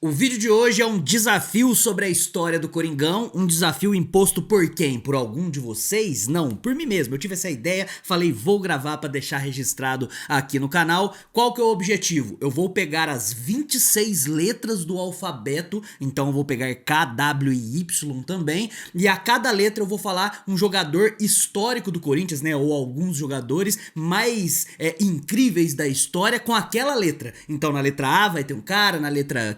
O vídeo de hoje é um desafio sobre a história do Coringão, um desafio imposto por quem? Por algum de vocês? Não, por mim mesmo. Eu tive essa ideia, falei vou gravar para deixar registrado aqui no canal. Qual que é o objetivo? Eu vou pegar as 26 letras do alfabeto, então eu vou pegar K, W e Y também, e a cada letra eu vou falar um jogador histórico do Corinthians, né, ou alguns jogadores mais incríveis da história com aquela letra. Então na letra A vai ter um cara, na letra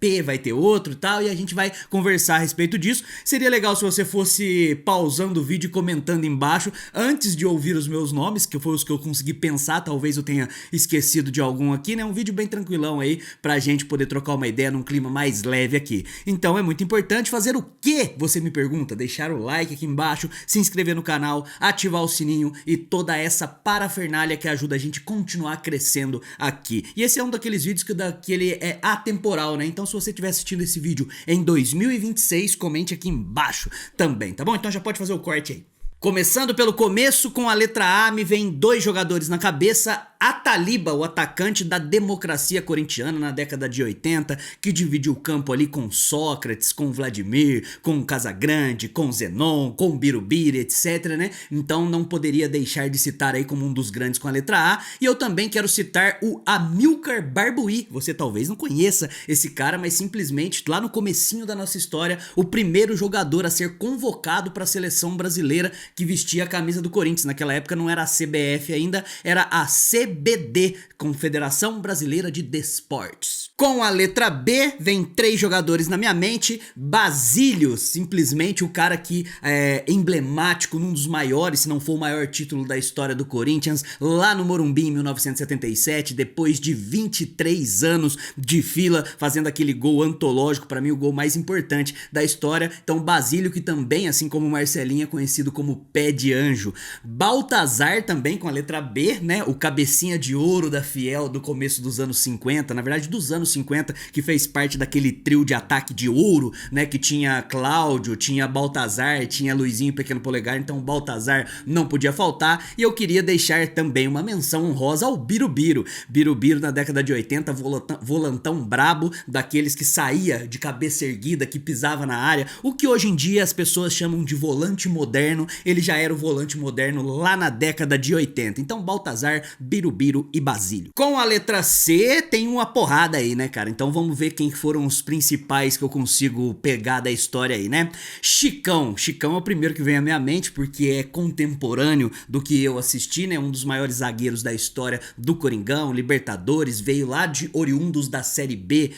P vai ter outro e tal, e a gente vai conversar a respeito disso. Seria legal se você fosse pausando o vídeo e comentando embaixo antes de ouvir os meus nomes, que foi os que eu consegui pensar, talvez eu tenha esquecido de algum aqui, né? Um vídeo bem tranquilão aí pra gente poder trocar uma ideia num clima mais leve aqui. Então é muito importante fazer o que? Você me pergunta? Deixar o like aqui embaixo, se inscrever no canal, ativar o sininho e toda essa parafernália que ajuda a gente a continuar crescendo aqui. E esse é um daqueles vídeos que ele é atemporal, né? Então se você estiver assistindo esse vídeo em 2026, comente aqui embaixo também, tá bom? Então já pode fazer o corte aí. Começando pelo começo, com a letra A, me vem dois jogadores na cabeça. Ataliba, o atacante da democracia corintiana na década de 80, que dividiu o campo ali com Sócrates, com Vladimir, com Casagrande, com Zenon, com Birubiru, etc, né? Então não poderia deixar de citar aí como um dos grandes com a letra A. E eu também quero citar o Amilcar Barbuí. Você talvez não conheça esse cara, mas simplesmente lá no comecinho da nossa história, o primeiro jogador a ser convocado para a seleção brasileira que vestia a camisa do Corinthians. Naquela época não era a CBF ainda, era a CBD, Confederação Brasileira de Desportos. Com a letra B, vem três jogadores na minha mente. Basílio, simplesmente o cara que é emblemático num dos maiores, se não for o maior título da história do Corinthians, lá no Morumbi em 1977, depois de 23 anos de fila, fazendo aquele gol antológico, para mim o gol mais importante da história. Então Basílio, que também, assim como Marcelinho, é conhecido como Pé de Anjo. Baltazar também com a letra B, né, o cabecinha de ouro da Fiel do começo dos anos 50, na verdade dos anos 50, que fez parte daquele trio de ataque de ouro, né, que tinha Cláudio, tinha Baltazar, tinha Luizinho Pequeno Polegar, então Baltazar não podia faltar. E eu queria deixar também uma menção honrosa ao Birubiru. Birubiru na década de 80, volantão brabo, daqueles que saía de cabeça erguida, que pisava na área, o que hoje em dia as pessoas chamam de volante moderno. Ele já era o volante moderno lá na década de 80. Então Baltazar, Birubiru e Basílio. Com a letra C tem uma porrada aí, né, cara? Então vamos ver quem foram os principais que eu consigo pegar da história aí, né? Chicão. Chicão é o primeiro que vem à minha mente porque é contemporâneo do que eu assisti, né? Um dos maiores zagueiros da história do Coringão, Libertadores, veio lá de oriundos da Série B,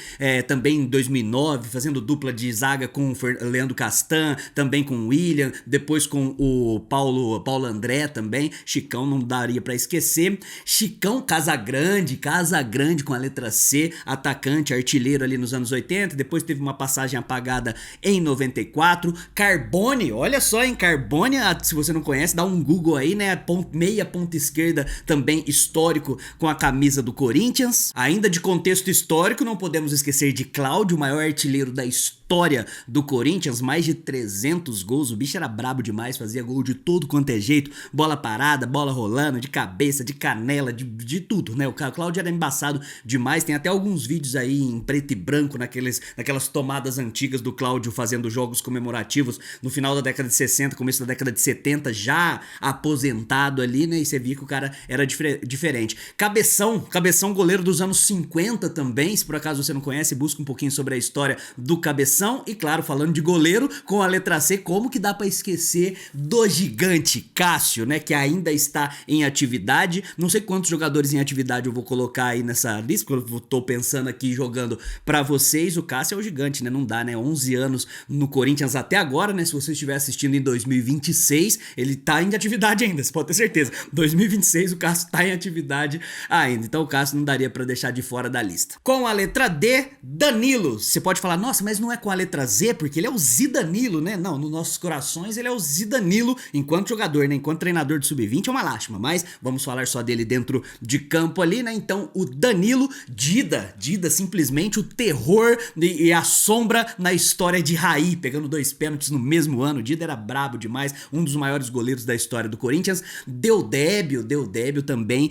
também em 2009, fazendo dupla de zaga com o Leandro Castan, também com o William, depois com o Paulo André também. Chicão não daria pra esquecer. Chicão Casagrande com a letra C, atacante, artilheiro ali nos anos 80, depois teve uma passagem apagada em 94. Carbone, olha só, hein, Carbone, se você não conhece, dá um Google aí, né, meia ponta esquerda também histórico com a camisa do Corinthians. Ainda de contexto histórico, não podemos esquecer de Cláudio, o maior artilheiro da história do Corinthians, mais de 300 gols, o bicho era brabo demais, fazia gol de todo quanto é jeito, bola parada, bola rolando, de cabeça, de canela, de tudo, né? O Cláudio era embaçado demais, tem até alguns vídeos aí em preto e branco naquelas tomadas antigas do Cláudio fazendo jogos comemorativos no final da década de 60, começo da década de 70, já aposentado ali, né? E você via que o cara era diferente. Cabeção goleiro dos anos 50 também, se por acaso você não conhece, busca um pouquinho sobre a história do Cabeção. E claro, falando de goleiro, com a letra C, como que dá pra esquecer do gigante Cássio, né, que ainda está em atividade. Não sei quantos jogadores em atividade eu vou colocar aí nessa lista, porque eu tô pensando aqui jogando pra vocês. O Cássio é o gigante, né, não dá, né, 11 anos no Corinthians até agora, né, se você estiver assistindo em 2026, ele tá em atividade ainda, você pode ter certeza. 2026 o Cássio tá em atividade ainda, então o Cássio não daria pra deixar de fora da lista. Com a letra D, Danilo. Você pode falar, nossa, mas não é com a letra Z porque ele é o Zidanilo, né? Não, nos nossos corações ele é o Zidanilo enquanto jogador, né? Enquanto treinador de sub-20 é uma lástima, mas vamos falar só dele dentro de campo ali, né? Então o Danilo Dida simplesmente o terror e a sombra na história de Raí, pegando 2 pênaltis no mesmo ano. O Dida era brabo demais, um dos maiores goleiros da história do Corinthians. Deudébio também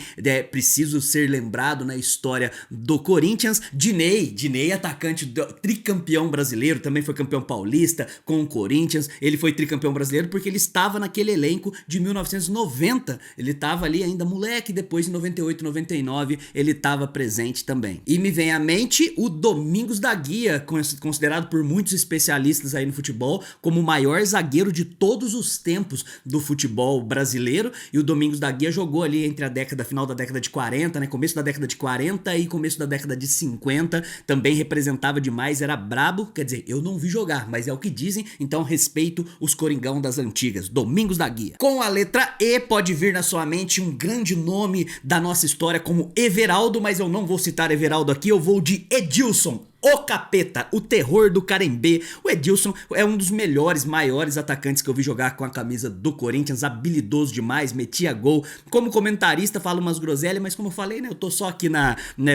preciso ser lembrado na história do Corinthians. Dinei, atacante tricampeão brasileiro, também foi campeão paulista com o Corinthians. Ele foi tricampeão brasileiro porque ele estava naquele elenco de 1990. Ele estava ali ainda moleque, depois em 98, 99 ele estava presente também. E me vem à mente o Domingos da Guia, considerado por muitos especialistas aí no futebol como o maior zagueiro de todos os tempos do futebol brasileiro. E o Domingos da Guia jogou ali entre final da década de 40, né, começo da década de 40 e começo da década de 50, também representava demais, era brabo, quer dizer, eu não vi jogar, mas é o que dizem, então respeito os Coringão das antigas, Domingos da Guia. Com a letra E pode vir na sua mente um grande nome da nossa história como Everaldo, mas eu não vou citar Everaldo aqui, eu vou de Edilson. O Capeta, o terror do Carembê. O Edilson é um dos melhores, maiores atacantes que eu vi jogar com a camisa do Corinthians, habilidoso demais, metia gol. Como comentarista falo umas groselhas, mas como eu falei, né, eu tô só aqui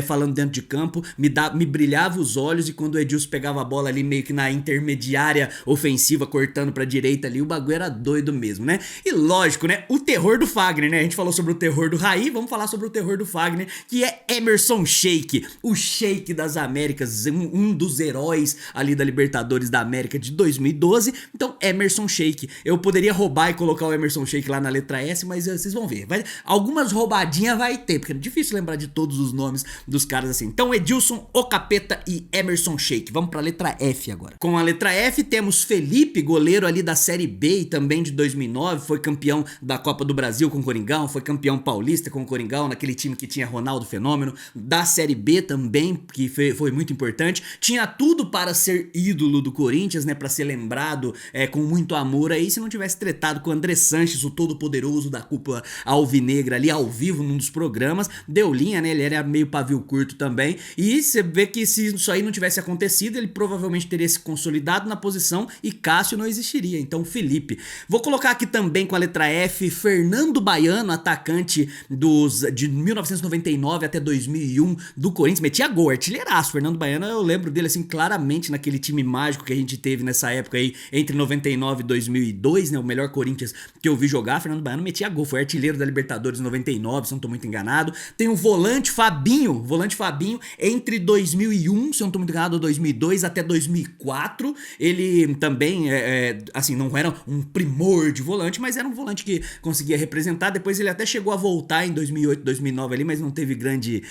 falando dentro de campo, me brilhava os olhos, e quando o Edilson pegava a bola ali meio que na intermediária ofensiva, cortando pra direita ali, o bagulho era doido mesmo, né? E lógico, né, o terror do Fagner, né? A gente falou sobre o terror do Raí, vamos falar sobre o terror do Fagner, que é Emerson Sheik, o Sheik das Américas, um dos heróis ali da Libertadores da América de 2012. Então Emerson Sheik, eu poderia roubar e colocar o Emerson Sheik lá na letra S, mas vocês vão ver, algumas roubadinhas vai ter, porque é difícil lembrar de todos os nomes dos caras assim. Então Edilson, O Capeta e Emerson Sheik. Vamos pra letra F agora. Com a letra F temos Felipe, goleiro ali da Série B e também de 2009, foi campeão da Copa do Brasil com o Coringão, foi campeão paulista com o Coringão, naquele time que tinha Ronaldo Fenômeno, da Série B também, que foi muito importante. Tinha tudo para ser ídolo do Corinthians, né, para ser lembrado com muito amor aí, se não tivesse tretado com o André Sanches, o todo-poderoso da cúpula alvinegra ali ao vivo num dos programas. Deu linha, né, ele era meio pavio curto também, e você vê que se isso aí não tivesse acontecido, ele provavelmente teria se consolidado na posição e Cássio não existiria. Então Felipe. Vou colocar aqui também com a letra F, Fernando Baiano, atacante de 1999 até 2001 do Corinthians, metia gol, artilheiraço. Fernando Baiano, eu lembro dele assim claramente naquele time mágico que a gente teve nessa época aí, entre 99 e 2002, né, o melhor Corinthians que eu vi jogar. Fernando Baiano metia gol, foi artilheiro da Libertadores 99, se eu não tô muito enganado. Tem o volante Fabinho entre 2001, se eu não tô muito enganado, 2002 até 2004, ele também assim, não era um primor de volante, mas era um volante que conseguia representar. Depois ele até chegou a voltar em 2008, 2009 ali, mas não teve grande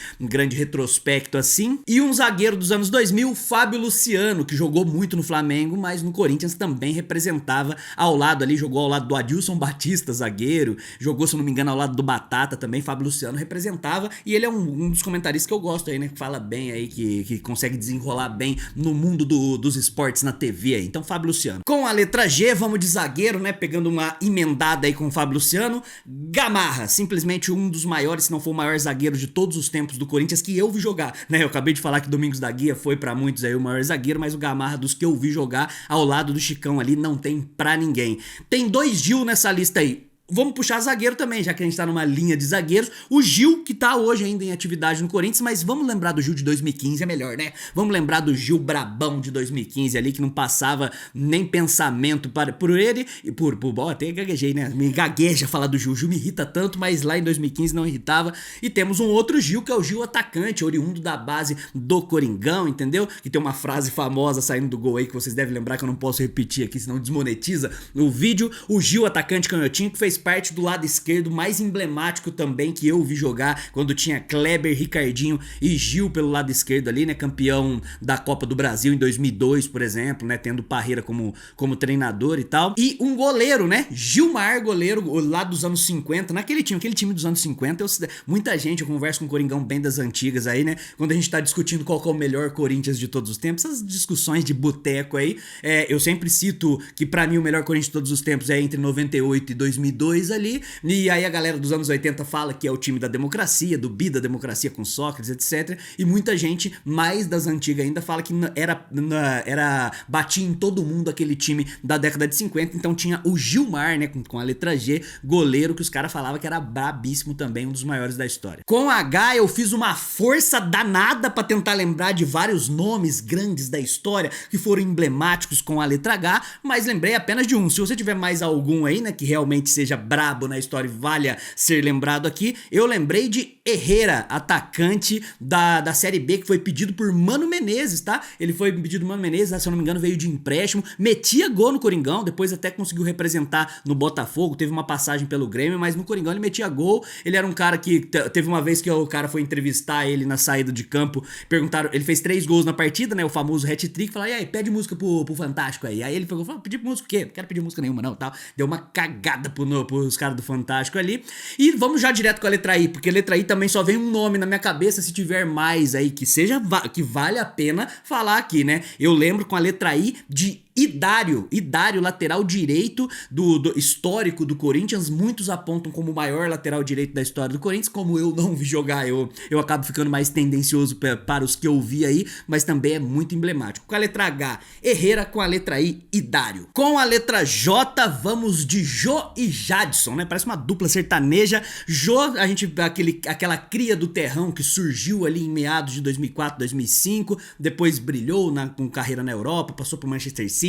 retrospecto assim. E um zagueiro dos anos 2000, Fábio Luciano, que jogou muito no Flamengo, mas no Corinthians também representava ao lado ali, jogou ao lado do Adilson Batista, zagueiro, jogou, se eu não me engano, ao lado do Batata também. Fábio Luciano representava, e ele é um dos comentaristas que eu gosto aí, né, que fala bem aí, que consegue desenrolar bem no mundo dos esportes na TV aí. Então Fábio Luciano. Com a letra G, vamos de zagueiro, né, pegando uma emendada aí com o Fábio Luciano. Gamarra, simplesmente um dos maiores, se não for o maior zagueiro de todos os tempos do Corinthians que eu vi jogar, né? Eu acabei de falar que Domingos da Guia foi pra muitos aí o maior zagueiro, mas o Gamarra, dos que eu vi jogar ao lado do Chicão ali, não tem pra ninguém. Tem 2 Gil nessa lista aí. Vamos puxar zagueiro também, já que a gente tá numa linha de zagueiros. O Gil, que tá hoje ainda em atividade no Corinthians, mas vamos lembrar do Gil de 2015, é melhor, né? Vamos lembrar do Gil brabão de 2015 ali, que não passava nem pensamento por ele e bom, até gaguejei, né? Me gagueja falar do Gil. O Gil me irrita tanto, mas lá em 2015 não irritava. E temos um outro Gil, que é o Gil atacante, oriundo da base do Coringão, entendeu? Que tem uma frase famosa saindo do gol aí, que vocês devem lembrar, que eu não posso repetir aqui, senão desmonetiza o vídeo. O Gil atacante canhotinho, que fez parte do lado esquerdo mais emblemático também que eu vi jogar, quando tinha Kleber, Ricardinho e Gil pelo lado esquerdo ali, né, campeão da Copa do Brasil em 2002, por exemplo, né, tendo Parreira como treinador e tal. E um goleiro, né, Gilmar, goleiro lá dos anos 50, aquele time dos anos 50, muita gente, eu converso com o Coringão bem das antigas aí, né, quando a gente tá discutindo qual que é o melhor Corinthians de todos os tempos, essas discussões de boteco aí, eu sempre cito que pra mim o melhor Corinthians de todos os tempos é entre 98 e 2002, 2002 ali, e aí a galera dos anos 80 fala que é o time da democracia, do bi da democracia com Sócrates, etc. E muita gente, mais das antigas ainda, fala que batia em todo mundo aquele time da década de 50, então tinha o Gilmar, né, com a letra G, goleiro, que os caras falavam que era brabíssimo também, um dos maiores da história. Com H eu fiz uma força danada pra tentar lembrar de vários nomes grandes da história que foram emblemáticos com a letra H, mas lembrei apenas de um. Se você tiver mais algum aí, né, que realmente seja brabo na história e valha ser lembrado aqui, eu lembrei de Herrera, atacante da Série B, que foi pedido por Mano Menezes, tá? Ele foi pedido por Mano Menezes, se eu não me engano, veio de empréstimo, metia gol no Coringão, depois até conseguiu representar no Botafogo, teve uma passagem pelo Grêmio, mas no Coringão ele metia gol. Ele era um cara que teve uma vez que o cara foi entrevistar ele na saída de campo, perguntaram, ele fez 3 gols na partida, né, o famoso hat-trick, falaram, e aí, pede música pro Fantástico aí. Aí ele falou, pedir música o quê? Não quero pedir música nenhuma não, tal. Deu uma cagada pros caras do Fantástico ali. E vamos já direto com a letra I, porque a letra I também só vem um nome na minha cabeça, se tiver mais aí que vale a pena falar aqui, né? Eu lembro com a letra I de Idário, lateral direito do histórico do Corinthians. Muitos apontam como o maior lateral direito da história do Corinthians. Como eu não vi jogar, eu acabo ficando mais tendencioso para os que eu vi aí, mas também é muito emblemático. Com a letra H, Herrera. Com a letra I, Idário. Com a letra J, vamos de Jô e Jadson, né? Parece uma dupla sertaneja. Jô, aquela cria do terrão que surgiu ali em meados de 2004, 2005, depois brilhou com carreira na Europa, passou por Manchester City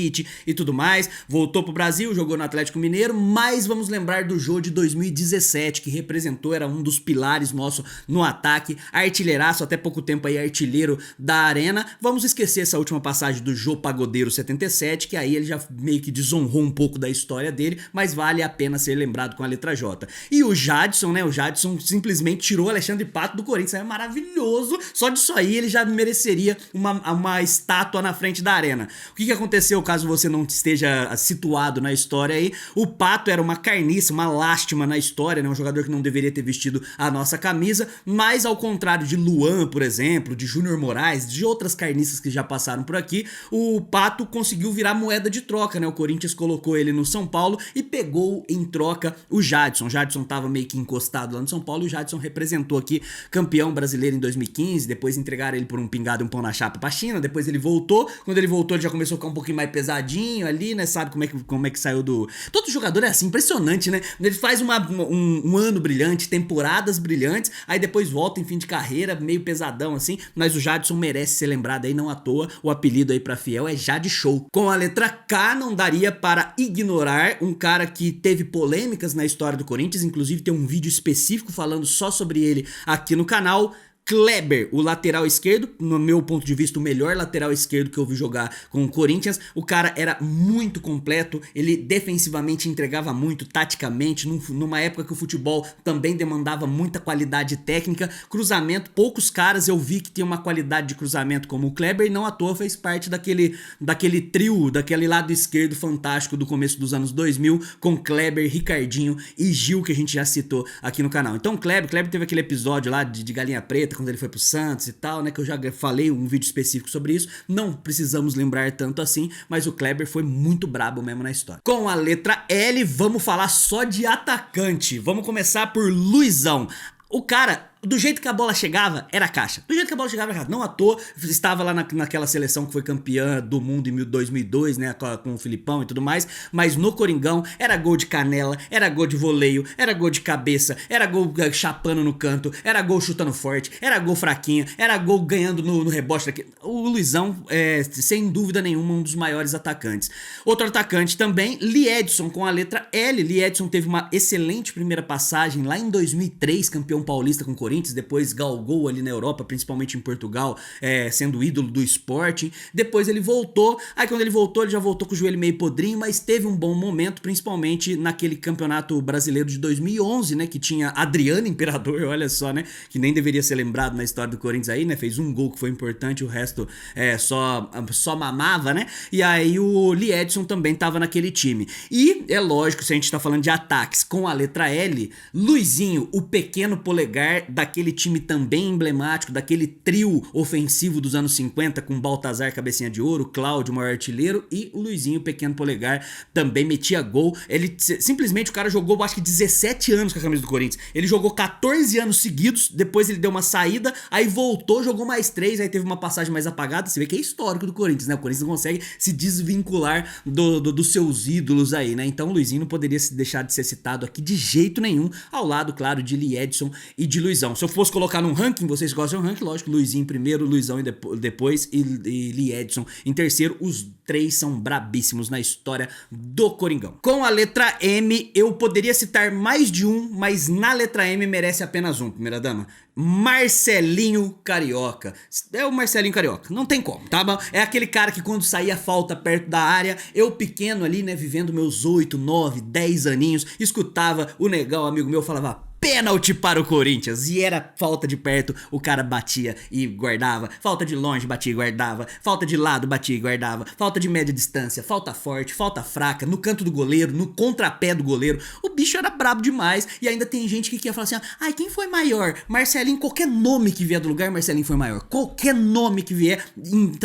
e tudo mais, voltou pro Brasil, jogou no Atlético Mineiro, mas vamos lembrar do Jô de 2017, que representou, era um dos pilares nosso no ataque, artilheiraço, até pouco tempo aí artilheiro da Arena. Vamos esquecer essa última passagem do Jô Pagodeiro 77, que aí ele já meio que desonrou um pouco da história dele, mas vale a pena ser lembrado com a letra J. E o Jadson, né, o Jadson simplesmente tirou o Alexandre Pato do Corinthians, é maravilhoso, só disso aí ele já mereceria uma estátua na frente da Arena. O que aconteceu, caso você não esteja situado na história aí? O Pato era uma carniça, uma lástima na história, né? Um jogador que não deveria ter vestido a nossa camisa, mas ao contrário de Luan, por exemplo, de Júnior Moraes, de outras carniças que já passaram por aqui, o Pato conseguiu virar moeda de troca, né? O Corinthians colocou ele no São Paulo e pegou em troca o Jadson. O Jadson tava meio que encostado lá no São Paulo e o Jadson representou aqui, campeão brasileiro em 2015, depois entregaram ele por um pingado e um pão na chapa pra China, depois ele voltou, quando ele voltou ele já começou a ficar um pouquinho mais pesadinho ali, né, sabe como é que saiu do... Todo jogador é assim, impressionante, né, ele faz um ano brilhante, temporadas brilhantes, aí depois volta em fim de carreira, meio pesadão assim, mas o Jadson merece ser lembrado aí, não à toa, o apelido aí pra fiel é Jade Show. Com a letra K não daria para ignorar um cara que teve polêmicas na história do Corinthians, inclusive tem um vídeo específico falando só sobre ele aqui no canal. Kleber, o lateral esquerdo, no meu ponto de vista o melhor lateral esquerdo que eu vi jogar com o Corinthians. O cara era muito completo, ele defensivamente entregava muito, taticamente, numa época que o futebol também demandava muita qualidade técnica, cruzamento, poucos caras eu vi que tem uma qualidade de cruzamento como o Kleber, e não à toa fez parte daquele trio, daquele lado esquerdo fantástico do começo dos anos 2000, com Kleber, Ricardinho e Gil, que a gente já citou aqui no canal. Então Kleber teve aquele episódio lá de Galinha Preta, quando ele foi pro Santos e tal, né, que eu já falei um vídeo específico sobre isso, não precisamos lembrar tanto assim, mas o Kleber foi muito brabo mesmo na história. Com a letra L, vamos falar só de atacante, vamos começar por Luizão. O cara, do jeito que a bola chegava, era caixa. Do jeito que a bola chegava, era caixa. Não à toa, estava lá naquela seleção que foi campeã do mundo em 2002, né, com o Filipão e tudo mais, mas no Coringão era gol de canela, era gol de voleio, era gol de cabeça, era gol chapando no canto, era gol chutando forte, era gol fraquinho, era gol ganhando no rebote daqui. O Luizão é, sem dúvida nenhuma, um dos maiores atacantes. Outro atacante também, Liedson, com a letra L. Liedson teve uma excelente primeira passagem lá em 2003, campeão paulista com o Corinthians, depois galgou ali na Europa, principalmente em Portugal, sendo ídolo do Sporting. Depois ele voltou, aí quando ele voltou, ele já voltou com o joelho meio podrinho, mas teve um bom momento, principalmente naquele campeonato brasileiro de 2011, né, que tinha Adriano Imperador, olha só, né, que nem deveria ser lembrado na história do Corinthians aí, né, fez um gol que foi importante, o resto só mamava, né, e aí o Liedson também tava naquele time. E é lógico, se a gente tá falando de ataques com a letra L, Luizinho, o pequeno polegar da daquele time também emblemático, daquele trio ofensivo dos anos 50 com Baltazar cabecinha de ouro, Cláudio maior artilheiro e o Luizinho pequeno polegar também metia gol. Ele simplesmente o cara jogou acho que 17 anos com a camisa do Corinthians. Ele jogou 14 anos seguidos, depois ele deu uma saída, aí voltou, jogou mais 3, aí teve uma passagem mais apagada. Você vê que é histórico do Corinthians, né? O Corinthians não consegue se desvincular dos seus ídolos aí, né? Então o Luizinho não poderia deixar de ser citado aqui de jeito nenhum, ao lado, claro, de Lee Edson e de Luizão. Se eu fosse colocar num ranking, vocês gostam de um ranking, lógico, Luizinho em primeiro, Luizão depois e Lee Edson em terceiro. Os três são brabíssimos na história do Coringão. Com a letra M, eu poderia citar mais de um, mas na letra M merece apenas um, primeira dama. Marcelinho Carioca. É o Marcelinho Carioca, não tem como, tá bom? É aquele cara que quando saía falta perto da área, eu pequeno ali, né, vivendo meus 8, 9, 10 aninhos, escutava o negão, amigo meu, falava pênalti para o Corinthians, e era falta de perto, o cara batia e guardava, falta de longe, batia e guardava, falta de lado, batia e guardava, falta de média distância, falta forte, falta fraca, no canto do goleiro, no contrapé do goleiro. O bicho era brabo demais, e ainda tem gente que quer falar assim, ai, quem foi maior? Marcelinho, qualquer nome que vier do lugar, Marcelinho foi maior. Qualquer nome que vier,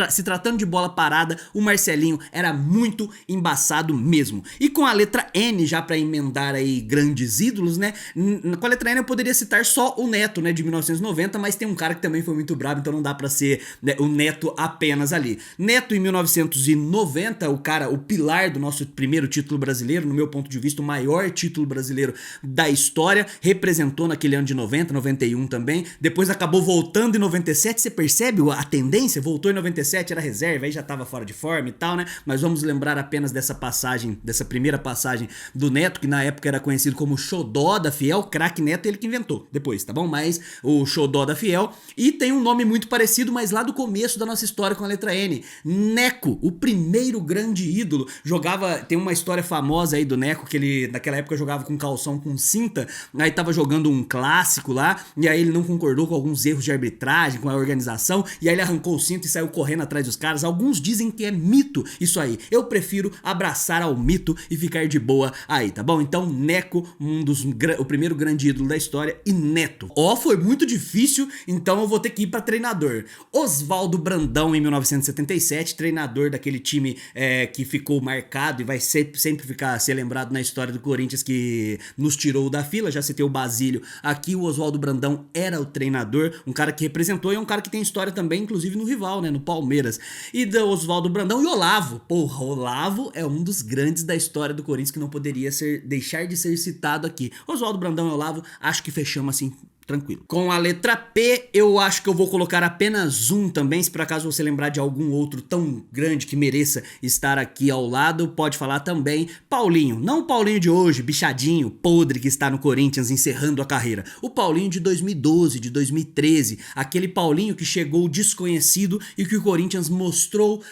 se tratando de bola parada, o Marcelinho era muito embaçado mesmo. E com a letra N, já pra emendar aí grandes ídolos, né, com a letra N eu poderia citar só o Neto, né, de 1990, mas tem um cara que também foi muito brabo, então não dá pra ser, né, o Neto apenas ali. Neto em 1990, o cara, o pilar do nosso primeiro título brasileiro, no meu ponto de vista, o maior título brasileiro da história, representou naquele ano de 90, 91 também, depois acabou voltando em 97, você percebe a tendência? Voltou em 97, era reserva, aí já tava fora de forma e tal, né, mas vamos lembrar apenas dessa passagem, dessa primeira passagem do Neto, que na época era conhecido como Xodó da Fiel, craque Neto, ele que inventou depois, tá bom? Mas o Xodó da Fiel, e tem um nome muito parecido, mas lá do começo da nossa história com a letra N, Neco, o primeiro grande ídolo, jogava, tem uma história famosa aí do Neco, que ele naquela época jogava com calção com cinta, aí tava jogando um clássico lá, e aí ele não concordou com alguns erros de arbitragem, com a organização, e aí ele arrancou o cinto e saiu correndo atrás dos caras. Alguns dizem que é mito isso aí, eu prefiro abraçar ao mito e ficar de boa aí, tá bom? Então Neco, o primeiro grande ídolo da história, e Neto. Foi muito difícil, então eu vou ter que ir pra treinador. Oswaldo Brandão em 1977, treinador daquele time que ficou marcado e vai sempre ser lembrado na história do Corinthians, que nos tirou da fila. Já citei o Basílio aqui, o Oswaldo Brandão era o treinador, um cara que representou e é um cara que tem história também, inclusive no rival, né, no Palmeiras. E do Oswaldo Brandão e Olavo. Porra, Olavo é um dos grandes da história do Corinthians que não poderia deixar de ser citado aqui. Oswaldo Brandão e Olavo, acho que fechamos assim tranquilo. Com a letra P, eu acho que eu vou colocar apenas um também, se por acaso você lembrar de algum outro tão grande que mereça estar aqui ao lado, pode falar também Paulinho. Não o Paulinho de hoje, bichadinho, podre, que está no Corinthians encerrando a carreira. O Paulinho de 2012, de 2013, aquele Paulinho que chegou desconhecido e que o Corinthians mostrou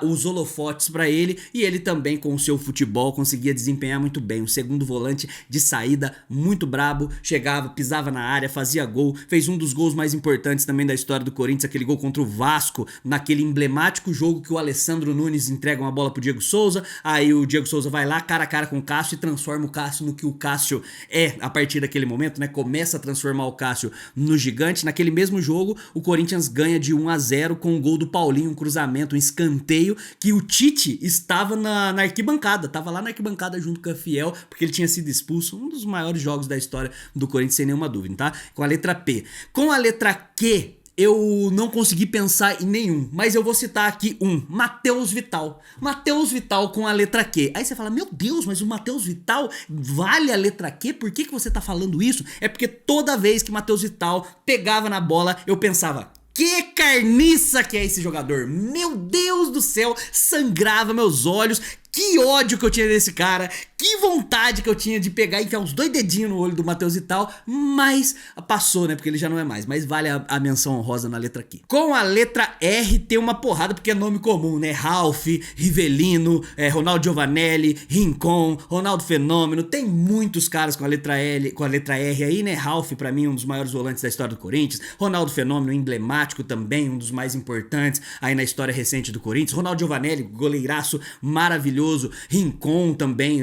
os holofotes pra ele, e ele também com o seu futebol conseguia desempenhar muito bem. Um segundo volante de saída muito brabo, chegava, pisava na área, fazia gol, fez um dos gols mais importantes também da história do Corinthians, aquele gol contra o Vasco, naquele emblemático jogo que o Alessandro Nunes entrega uma bola pro Diego Souza, aí o Diego Souza vai lá cara a cara com o Cássio e transforma o Cássio no que o Cássio é a partir daquele momento, né? Começa a transformar o Cássio no gigante. Naquele mesmo jogo, o Corinthians ganha de 1-0 com o gol do Paulinho, um cruzamento, um escanteio, que o Tite estava na arquibancada, tava lá na arquibancada junto com a Fiel, porque ele tinha sido expulso, um dos maiores jogos da história do Corinthians, sem nenhuma dúvida, tá? Com a letra P. Com a letra Q, eu não consegui pensar em nenhum, mas eu vou citar aqui um, Matheus Vital. Matheus Vital com a letra Q. Aí você fala, meu Deus, mas o Matheus Vital vale a letra Q? Por que você tá falando isso? É porque toda vez que Matheus Vital pegava na bola, eu pensava, que carniça que é esse jogador. Meu Deus do céu, sangrava meus olhos. Que ódio que eu tinha desse cara, que vontade que eu tinha de pegar e enfiar uns 2 dedinhos no olho do Matheus e tal, mas passou, né, porque ele já não é mais, mas vale a menção honrosa na letra aqui. Com a letra R tem uma porrada, porque é nome comum, né, Ralf, Rivelino, Ronaldo Giovanelli, Rincon, Ronaldo Fenômeno, tem muitos caras com a letra R aí, né, Ralf pra mim um dos maiores volantes da história do Corinthians, Ronaldo Fenômeno emblemático também, um dos mais importantes aí na história recente do Corinthians, Ronaldo Giovanelli, goleiraço maravilhoso, maravilhoso. Rincon também,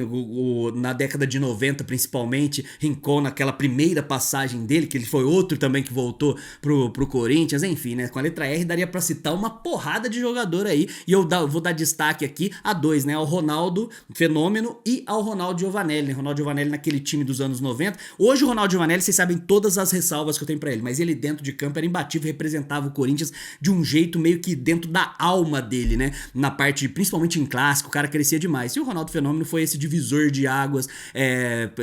na década de 90 principalmente, Rincon naquela primeira passagem dele, que ele foi outro também que voltou pro Corinthians, enfim, né? Com a letra R daria pra citar uma porrada de jogador aí, e eu vou dar destaque aqui a dois, né? Ao Ronaldo Fenômeno e ao Ronaldo Giovanelli, né? Ronaldo Giovanelli naquele time dos anos 90. Hoje o Ronaldo Giovanelli, vocês sabem todas as ressalvas que eu tenho pra ele, mas ele dentro de campo era imbatível, representava o Corinthians de um jeito meio que dentro da alma dele, né? Na parte, principalmente em clássico, o cara crescia demais. E o Ronaldo Fenômeno foi esse divisor de águas,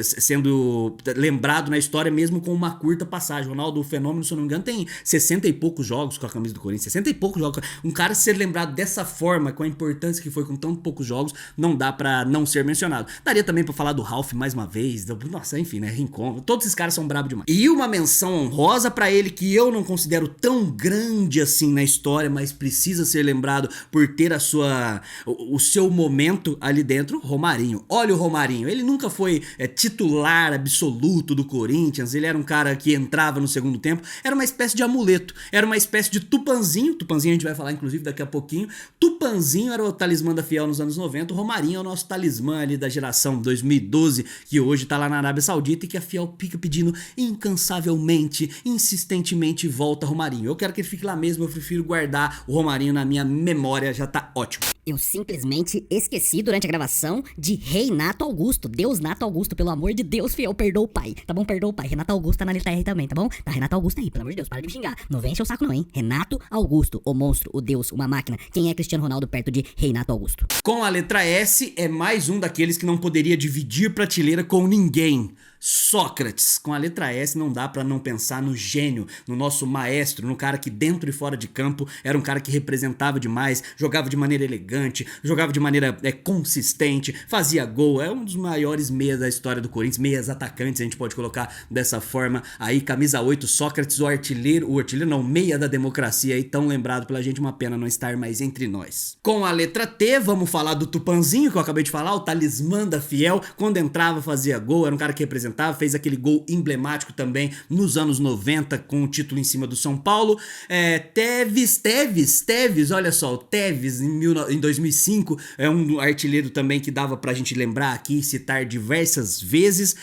sendo lembrado na história mesmo com uma curta passagem. O Ronaldo Fenômeno, se eu não me engano, tem 60 e poucos jogos com a camisa do Corinthians, 60 e poucos jogos. Um cara ser lembrado dessa forma, com a importância que foi com tão poucos jogos, não dá pra não ser mencionado. Daria também pra falar do Ralf mais uma vez, nossa, enfim, né? Rincon, todos esses caras são bravos demais. E uma menção honrosa pra ele, que eu não considero tão grande assim na história, mas precisa ser lembrado por ter o seu momento ali dentro, Romarinho. Olha o Romarinho, ele nunca foi titular absoluto do Corinthians, ele era um cara que entrava no segundo tempo, era uma espécie de amuleto, era uma espécie de Tupanzinho a gente vai falar inclusive daqui a pouquinho. Tupanzinho era o talismã da Fiel nos anos 90, o Romarinho é o nosso talismã ali da geração 2012, que hoje tá lá na Arábia Saudita e que a Fiel fica pedindo incansavelmente, insistentemente, volta Romarinho. Eu quero que ele fique lá mesmo, eu prefiro guardar o Romarinho na minha memória, já tá ótimo. Eu simplesmente esqueci durante a gravação de Renato Augusto. Deus Nato Augusto, pelo amor de Deus, Fiel, perdoa o pai. Tá bom? Perdoa o pai. Renato Augusto tá na letra R também, tá bom? Tá Renato Augusto aí, pelo amor de Deus, para de me xingar. Não vem encher o saco não, hein? Renato Augusto, o monstro, o Deus, uma máquina. Quem é Cristiano Ronaldo perto de Renato Augusto? Com a letra S é mais um daqueles que não poderia dividir prateleira com ninguém. Sócrates. Com a letra S não dá pra não pensar no gênio, no nosso maestro, no cara que dentro e fora de campo era um cara que representava demais, jogava de maneira elegante, jogava de maneira consistente, fazia gol, é um dos maiores meias da história do Corinthians, meias atacantes, a gente pode colocar dessa forma aí, camisa 8, Sócrates, o artilheiro não, meia da democracia aí, tão lembrado pela gente, uma pena não estar mais entre nós. Com a letra T, vamos falar do Tupanzinho, que eu acabei de falar, o talismã da Fiel, quando entrava fazia gol, era um cara que representava, fez aquele gol emblemático também nos anos 90 com o título em cima do São Paulo. Tevez, olha só, o Tevez em 2005 é um artilheiro também que dava pra gente lembrar aqui, citar diversas vezes.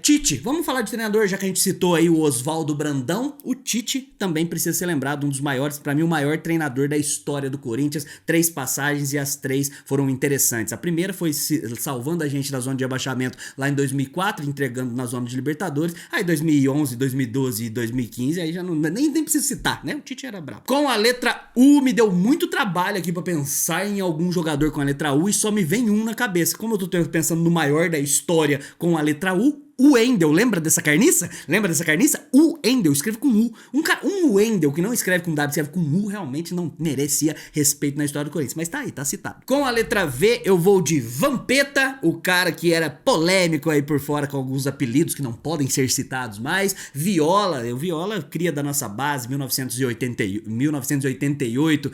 Tite, vamos falar de treinador, já que a gente citou aí o Oswaldo Brandão, o Tite também precisa ser lembrado, um dos maiores, pra mim o maior treinador da história do Corinthians, 3 passagens e as 3 foram interessantes. A primeira foi salvando a gente da zona de abaixamento lá em 2004, entregando na zona de Libertadores, aí 2011, 2012 e 2015, aí já nem preciso citar, né? O Tite era brabo. Com a letra U, me deu muito trabalho aqui pra pensar em algum jogador com a letra U e só me vem um na cabeça. Como eu tô pensando no maior da história com a letra U, o Wendel, lembra dessa carniça? Lembra dessa carniça? O Wendel, escreve com U. Um Wendel que não escreve com W, escreve com U, realmente não merecia respeito na história do Corinthians. Mas tá aí, tá citado. Com a letra V, eu vou de Vampeta, o cara que era polêmico aí por fora com alguns apelidos que não podem ser citados mais. Viola, cria da nossa base, 1988,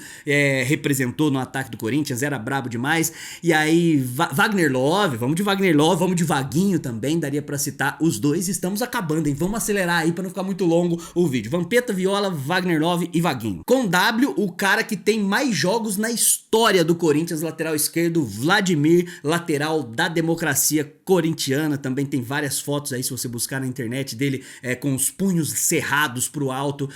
representou no ataque do Corinthians, era brabo demais. E aí, Wagner Love, vamos de Wagner Love, vamos de Vaguinho também, daria pra citar os dois. Estamos acabando, hein? Vamos acelerar aí pra não ficar muito longo o vídeo. Vampeta, Viola, Wagner Love e Vaguinho. Com W, o cara que tem mais jogos na história do Corinthians, lateral esquerdo, Vladimir, lateral da democracia corintiana. Também tem várias fotos aí, se você buscar na internet, dele com os punhos cerrados pro alto,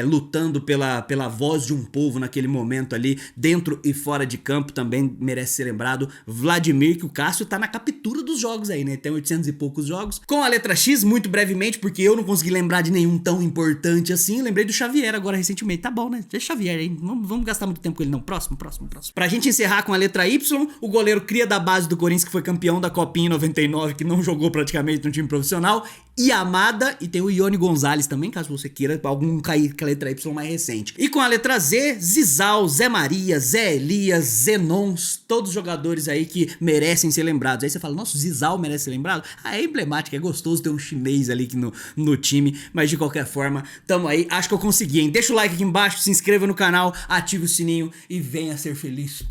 lutando pela voz de um povo naquele momento ali, dentro e fora de campo. Também merece ser lembrado. Vladimir, que o Cássio tá na captura dos jogos aí, né? Tem 800 e poucos jogos. Com a letra X, muito brevemente, porque eu não consegui lembrar de nenhum tão importante assim, lembrei do Xavier agora recentemente. Tá bom, né? Deixa Xavier aí, vamos gastar muito tempo com ele não. Próximo. Pra gente encerrar com a letra Y, o goleiro cria da base do Corinthians, que foi campeão da Copinha em 99, que não jogou praticamente no time profissional, Yamada, e tem o Ione Gonzalez também, caso você queira algum cair com a letra Y mais recente. E com a letra Z, Zizal, Zé Maria, Zé Elias, Zenons, todos jogadores aí que merecem ser lembrados. Aí você fala, nossa, o Zizal merece ser lembrado? É emblemático, é gostoso ter um chinês ali no time, mas de qualquer forma, tamo aí, acho que eu consegui, hein? Deixa o like aqui embaixo, se inscreva no canal, ative o sininho e venha ser feliz.